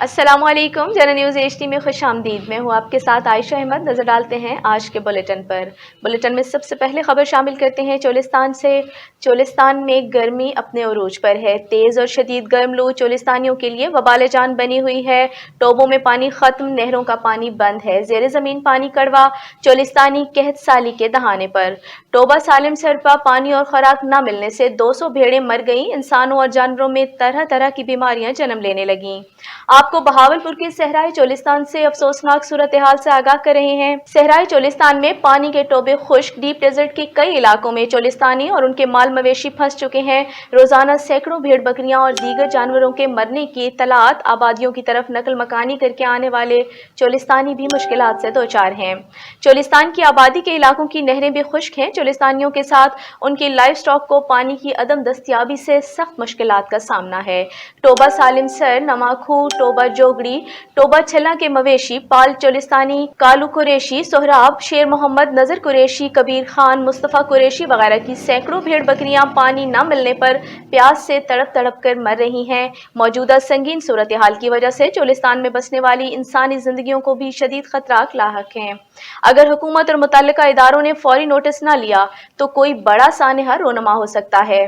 السلام علیکم، جنا نیوز HD میں خوش آمدید۔ میں ہوں آپ کے ساتھ عائشہ احمد۔ نظر ڈالتے ہیں آج کے بلیٹن پر۔ بلیٹن میں سب سے پہلے خبر شامل کرتے ہیں چولستان سے۔ چولستان میں گرمی اپنے عروج پر ہے۔ تیز اور شدید گرم لو چولستانیوں کے لیے وبال جان بنی ہوئی ہے۔ ٹوبوں میں پانی ختم، نہروں کا پانی بند ہے، زیر زمین پانی کڑوا، چولستانی قحط سالی کے دہانے پر۔ ٹوبہ سالم سرپا پانی اور خوراک نہ ملنے سے 200 بھیڑیں مر گئیں۔ انسانوں اور جانوروں میں طرح طرح کی بیماریاں جنم لینے لگیں۔ آپ کو بہاولپور کے صحرائی چولستان سے افسوسناک صورتحال سے آگاہ کر رہے ہیں۔ صحرائی چولستان میں پانی کے ٹوبے خشک، ڈیپ ڈیزرٹ کے کئی علاقوں میں چولستانی اور ان کے مال مویشی پھنس چکے ہیں۔ روزانہ سینکڑوں بھیڑ بکریاں اور دیگر جانوروں کے مرنے کی اطلاعات۔ آبادیوں کی طرف نقل مکانی کر کے آنے والے چولستانی بھی مشکلات سے دوچار ہیں۔ چولستان کی آبادی کے علاقوں کی نہریں بھی خشک ہیں۔ چولستانیوں کے ساتھ ان کی لائف سٹاک کو پانی کی عدم دستیابی سے سخت مشکلات کا سامنا ہے۔ ٹوبہ سالم سر، نماکھو، ٹوبہ جوگڑی، ٹوبہ چھلاں کے مویشی پال چولستانی کالو قریشی، سہراب، شیر محمد، نذر قریشی، کبیر خان، مصطفیٰ قریشی وغیرہ کی سینکڑوں بھیڑ بکریاں پانی نہ ملنے پر پیاس سے تڑپ تڑپ کر مر رہی ہیں۔ موجودہ سنگین صورتحال کی وجہ سے چولستان میں بسنے والی انسانی زندگیوں کو بھی شدید خطرات لاحق ہیں۔ اگر حکومت اور متعلقہ اداروں نے فوری نوٹس نہ لیا تو کوئی بڑا سانحہ رونما ہو سکتا ہے۔